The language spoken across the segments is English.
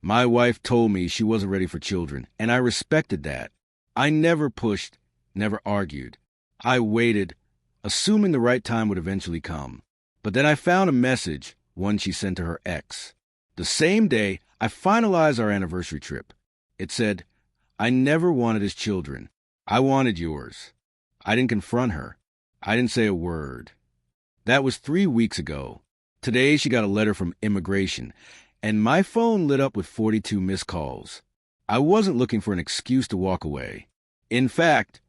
My wife told me she wasn't ready for children, and I respected that. I never pushed, never argued. I waited, assuming the right time would eventually come. But then I found a message, one she sent to her ex. The same day, I finalized our anniversary trip. It said, "I never wanted his children. I wanted yours." I didn't confront her. I didn't say a word. That was 3 weeks ago. Today, she got a letter from immigration, and my phone lit up with 42 missed calls. I wasn't looking for an excuse to walk away. In fact,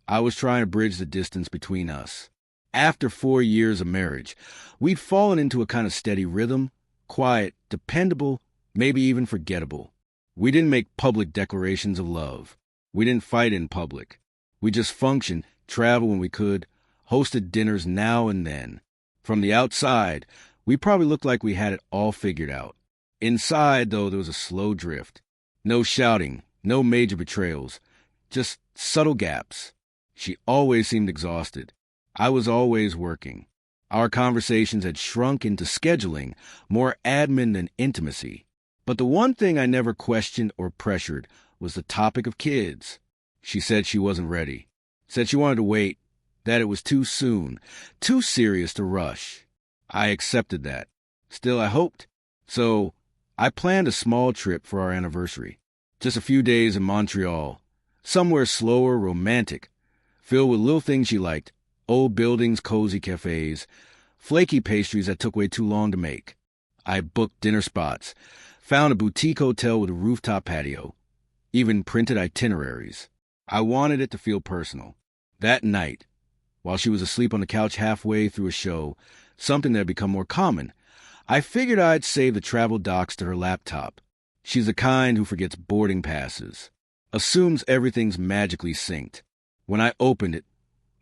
I was trying to bridge the distance between us. After 4 years of marriage, we'd fallen into a kind of steady rhythm, quiet, dependable, maybe even forgettable. We didn't make public declarations of love. We didn't fight in public. We just functioned, traveled when we could, hosted dinners now and then. From the outside, we probably looked like we had it all figured out. Inside, though, there was a slow drift. No shouting, no major betrayals, just subtle gaps. She always seemed exhausted. I was always working. Our conversations had shrunk into scheduling, more admin than intimacy. But the one thing I never questioned or pressured was the topic of kids. She said she wasn't ready. Said she wanted to wait, that it was too soon, too serious to rush. I accepted that. Still, I hoped. So, I planned a small trip for our anniversary. Just a few days in Montreal. Somewhere slower, romantic, filled with little things she liked. Old buildings, cozy cafes, flaky pastries that took way too long to make. I booked dinner spots, found a boutique hotel with a rooftop patio, even printed itineraries. I wanted it to feel personal. That night, while she was asleep on the couch halfway through a show, something that had become more common, I figured I'd save the travel docs to her laptop. She's the kind who forgets boarding passes, assumes everything's magically synced. When I opened it,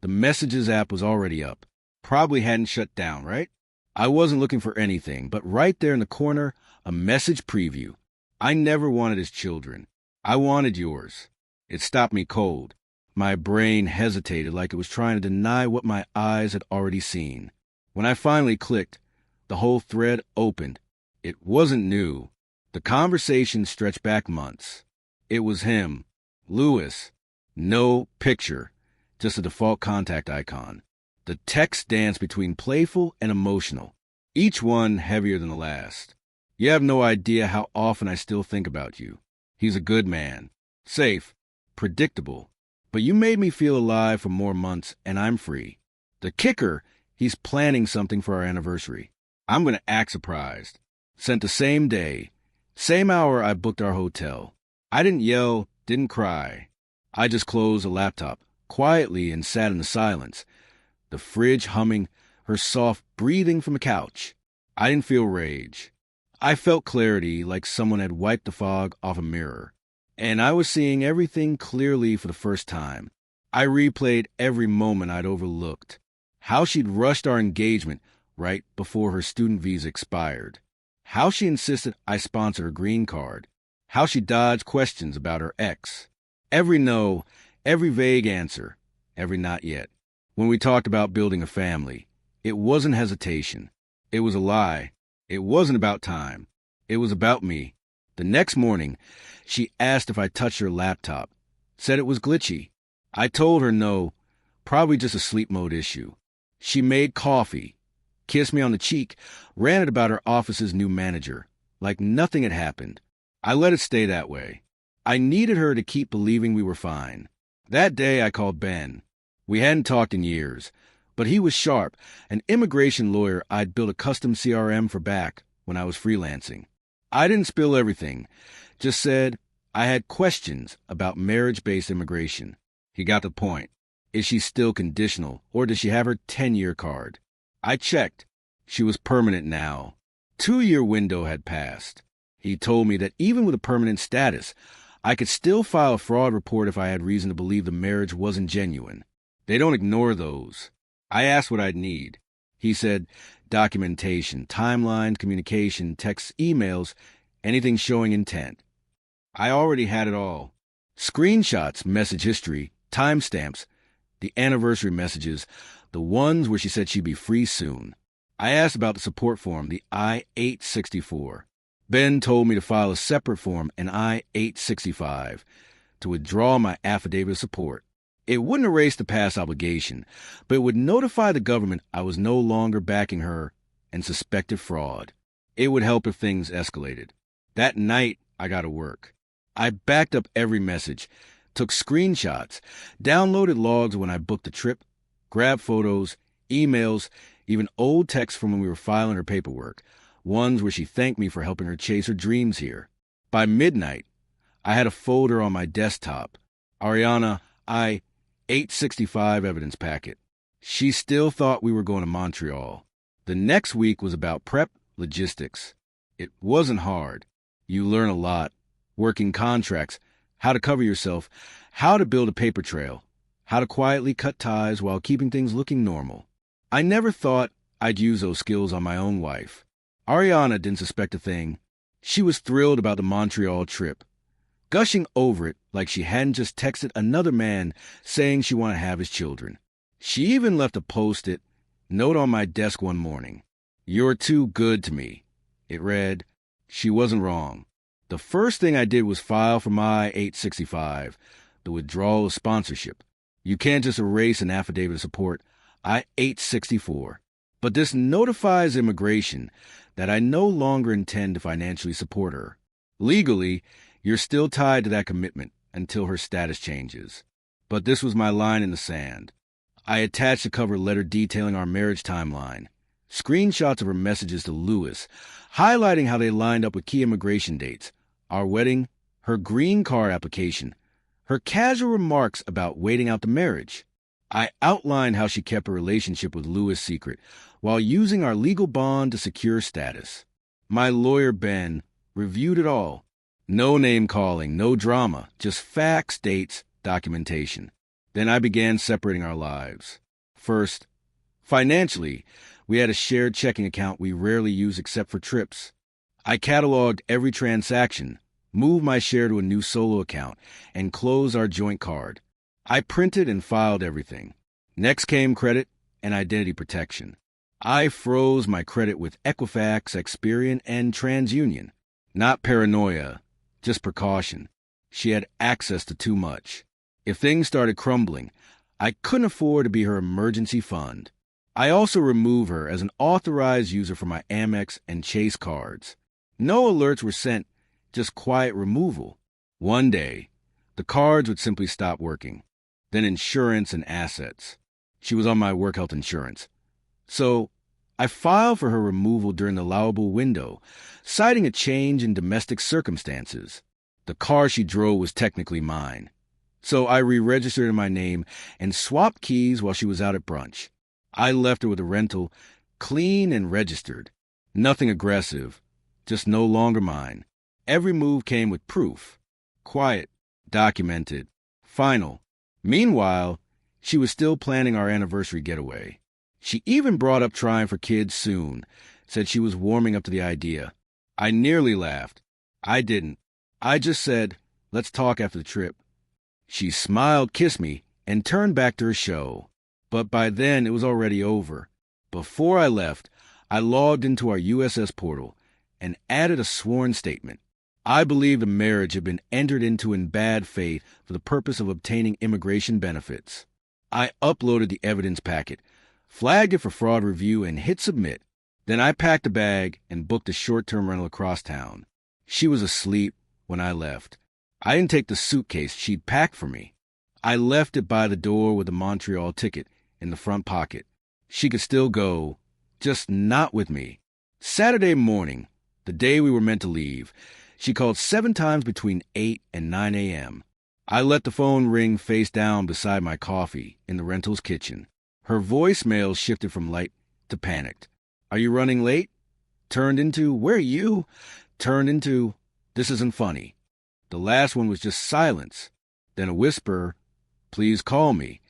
the Messages app was already up. Probably hadn't shut down, right? I wasn't looking for anything, but right there in the corner, a message preview. I never wanted his children. I wanted yours. It stopped me cold. My brain hesitated like it was trying to deny what my eyes had already seen. When I finally clicked, the whole thread opened. It wasn't new. The conversation stretched back months. It was him, Louis. No picture, just a default contact icon. The text danced between playful and emotional, each one heavier than the last. You have no idea how often I still think about you. He's a good man, safe, predictable, but you made me feel alive for more months, and I'm free. The kicker, he's planning something for our anniversary. I'm going to act surprised. Sent the same day, same hour I booked our hotel. I didn't yell, didn't cry. I just closed the laptop quietly and sat in the silence, the fridge humming, her soft breathing from the couch. I didn't feel rage. I felt clarity, like someone had wiped the fog off a mirror. And I was seeing everything clearly for the first time. I replayed every moment I'd overlooked. How she'd rushed our engagement right before her student visa expired. How she insisted I sponsor her green card. How she dodged questions about her ex. Every no, every vague answer, every not yet. When we talked about building a family, it wasn't hesitation. It was a lie. It wasn't about time. It was about me. The next morning, she asked if I touched her laptop, said it was glitchy. I told her no, probably just a sleep mode issue. She made coffee, kissed me on the cheek, ranted about her office's new manager, like nothing had happened. I let it stay that way. I needed her to keep believing we were fine. That day I called Ben. We hadn't talked in years, but he was sharp, an immigration lawyer I'd built a custom CRM for back when I was freelancing. I didn't spill everything, just said I had questions about marriage-based immigration. He got the point. Is she still conditional, or does she have her 10-year card? I checked. She was permanent now. 2-year window had passed. He told me that even with a permanent status, I could still file a fraud report if I had reason to believe the marriage wasn't genuine. They don't ignore those. I asked what I'd need. He said documentation, timelines, communication, texts, emails, anything showing intent. I already had it all. Screenshots, message history, timestamps, the anniversary messages, the ones where she said she'd be free soon. I asked about the support form, the I-864. Ben told me to file a separate form, an I-865, to withdraw my affidavit of support. It wouldn't erase the past obligation, but it would notify the government I was no longer backing her and suspected fraud. It would help if things escalated. That night, I got to work. I backed up every message, took screenshots, downloaded logs when I booked the trip, grabbed photos, emails, even old texts from when we were filing her paperwork, ones where she thanked me for helping her chase her dreams here. By midnight, I had a folder on my desktop, Ariana I-865 evidence packet. She still thought we were going to Montreal. The next week was about prep, logistics. It wasn't hard. You learn a lot. Working contracts, how to cover yourself, how to build a paper trail, how to quietly cut ties while keeping things looking normal. I never thought I'd use those skills on my own wife. Ariana didn't suspect a thing. She was thrilled about the Montreal trip, gushing over it like she hadn't just texted another man saying she wanted to have his children. She even left a post-it note on my desk one morning. "You're too good to me." It read. She wasn't wrong. The first thing I did was file for my 865, the withdrawal of sponsorship. You can't just erase an affidavit of support, I-864. But this notifies immigration that I no longer intend to financially support her. Legally, you're still tied to that commitment until her status changes. But this was my line in the sand. I attached a cover letter detailing our marriage timeline, screenshots of her messages to Lewis, highlighting how they lined up with key immigration dates, our wedding, her green card application, her casual remarks about waiting out the marriage. I outlined how she kept her relationship with Lewis secret while using our legal bond to secure status. My lawyer, Ben, reviewed it all. No name-calling, no drama, just facts, dates, documentation. Then I began separating our lives. First, financially, we had a shared checking account we rarely use except for trips. I cataloged every transaction, moved my share to a new solo account, and closed our joint card. I printed and filed everything. Next came credit and identity protection. I froze my credit with Equifax, Experian, and TransUnion. Not paranoia, just precaution. She had access to too much. If things started crumbling, I couldn't afford to be her emergency fund. I also removed her as an authorized user for my Amex and Chase cards. No alerts were sent, just quiet removal. One day, the cards would simply stop working. Then insurance and assets. She was on my work health insurance. So I filed for her removal during the allowable window, citing a change in domestic circumstances. The car she drove was technically mine. So I re-registered in my name and swapped keys while she was out at brunch. I left her with a rental, clean and registered. Nothing aggressive, just no longer mine. Every move came with proof. Quiet, documented, final. Meanwhile, she was still planning our anniversary getaway. She even brought up trying for kids soon, said she was warming up to the idea. I nearly laughed. I didn't. I just said, let's talk after the trip. She smiled, kissed me, and turned back to her show. But by then, it was already over. Before I left, I logged into our USS portal and added a sworn statement. I believed the marriage had been entered into in bad faith for the purpose of obtaining immigration benefits. I uploaded the evidence packet, flagged it for fraud review, and hit submit. Then I packed a bag and booked a short-term rental across town. She was asleep when I left. I didn't take the suitcase she'd packed for me. I left it by the door with the Montreal ticket in the front pocket. She could still go, just not with me. Saturday morning, the day we were meant to leave, she called 7 times between 8 and 9 a.m. I let the phone ring face down beside my coffee in the rental's kitchen. Her voicemail shifted from light to panicked. "Are you running late?" Turned into, "Where are you?" Turned into, "This isn't funny." The last one was just silence. Then a whisper, "Please call me."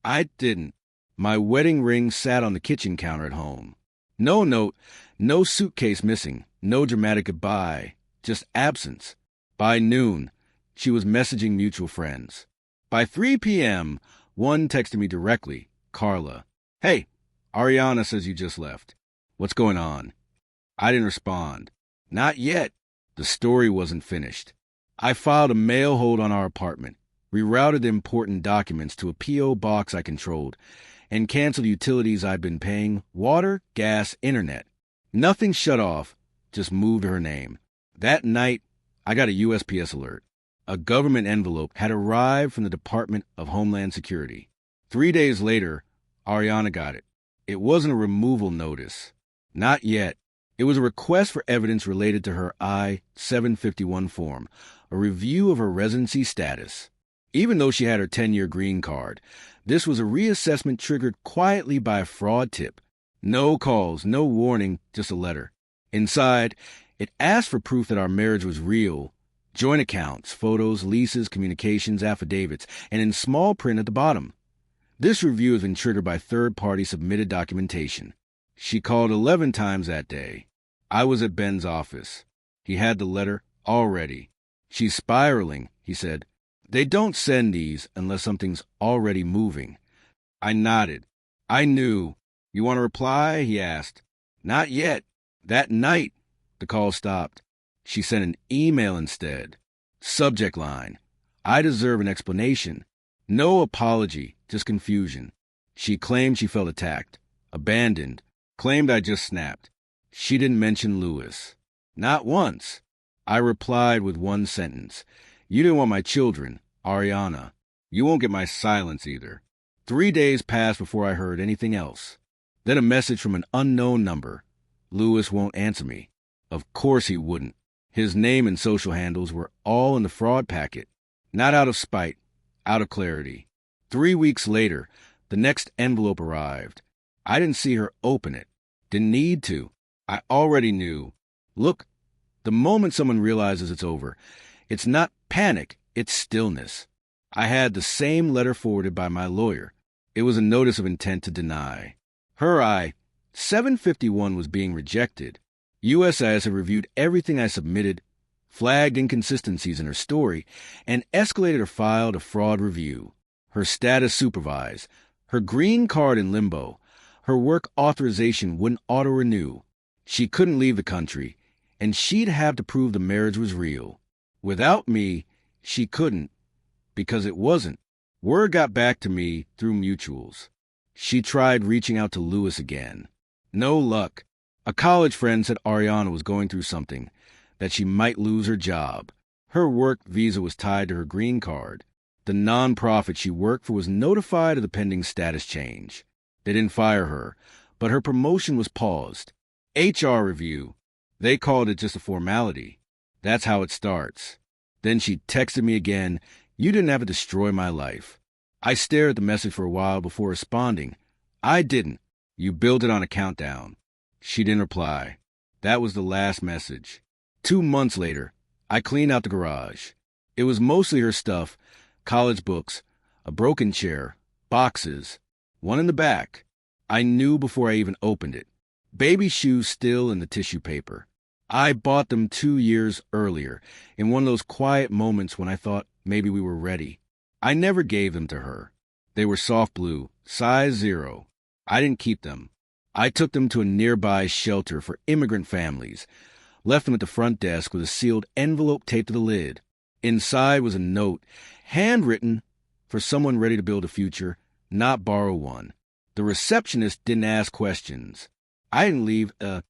I didn't. My wedding ring sat on the kitchen counter at home. No note, no suitcase missing, no dramatic goodbye, just absence. By noon, she was messaging mutual friends. By 3 p.m., one texted me directly, Carla. "Hey, Ariana says you just left. What's going on?" I didn't respond. "Not yet," The story wasn't finished. I filed a mail hold on our apartment, rerouted the important documents to a P.O. box I controlled, and canceled utilities I'd been paying: water, gas, internet. Nothing shut off, just moved her name. That night, I got a USPS alert. A government envelope had arrived from the Department of Homeland Security. 3 days later, Ariana got it. It wasn't a removal notice. Not yet. It was a request for evidence related to her I-751 form, a review of her residency status. Even though she had her 10-year green card, this was a reassessment triggered quietly by a fraud tip. No calls, no warning, just a letter. Inside, it asked for proof that our marriage was real: joint accounts, photos, leases, communications, affidavits, and in small print at the bottom: this review has been triggered by third-party submitted documentation. She called 11 times that day. I was at Ben's office. He had the letter already. "She's spiraling," he said. "They don't send these unless something's already moving." I nodded. I knew. "You want a reply?" he asked. "Not yet." That night, the call stopped. She sent an email instead. Subject line: "I deserve an explanation." No apology, just confusion. She claimed she felt attacked, abandoned, claimed I just snapped. She didn't mention Lewis. Not once. I replied with one sentence: "You didn't want my children, Ariana. You won't get my silence either." 3 days passed before I heard anything else. Then a message from an unknown number: "Lewis won't answer me." Of course he wouldn't. His name and social handles were all in the fraud packet. Not out of spite, out of clarity. 3 weeks later, the next envelope arrived. I didn't see her open it. Didn't need to. I already knew. Look, the moment someone realizes it's over, it's not panic, it's stillness. I had the same letter forwarded by my lawyer. It was a notice of intent to deny. Her I-751 was being rejected. USIS had reviewed everything I submitted, flagged inconsistencies in her story, and escalated her file to fraud review. Her status supervised, her green card in limbo, her work authorization wouldn't auto-renew. She couldn't leave the country, and she'd have to prove the marriage was real. Without me, she couldn't, because it wasn't. Word got back to me through mutuals. She tried reaching out to Lewis again. No luck. A college friend said Ariana was going through something, that she might lose her job. Her work visa was tied to her green card. The nonprofit she worked for was notified of the pending status change. They didn't fire her, but her promotion was paused. HR review. They called it just a formality. That's how it starts. Then she texted me again: "You didn't have to destroy my life." I stared at the message for a while before responding: "I didn't. You built it on a countdown." She didn't reply. That was the last message. 2 months later, I cleaned out the garage. It was mostly her stuff: college books, a broken chair, boxes, one in the back. I knew before I even opened it. Baby shoes still in the tissue paper. I bought them 2 years earlier, in one of those quiet moments when I thought maybe we were ready. I never gave them to her. They were soft blue, size 0. I didn't keep them. I took them to a nearby shelter for immigrant families, left them at the front desk with a sealed envelope taped to the lid. Inside was a note, handwritten, for someone ready to build a future, not borrow one. The receptionist didn't ask questions. I didn't leave a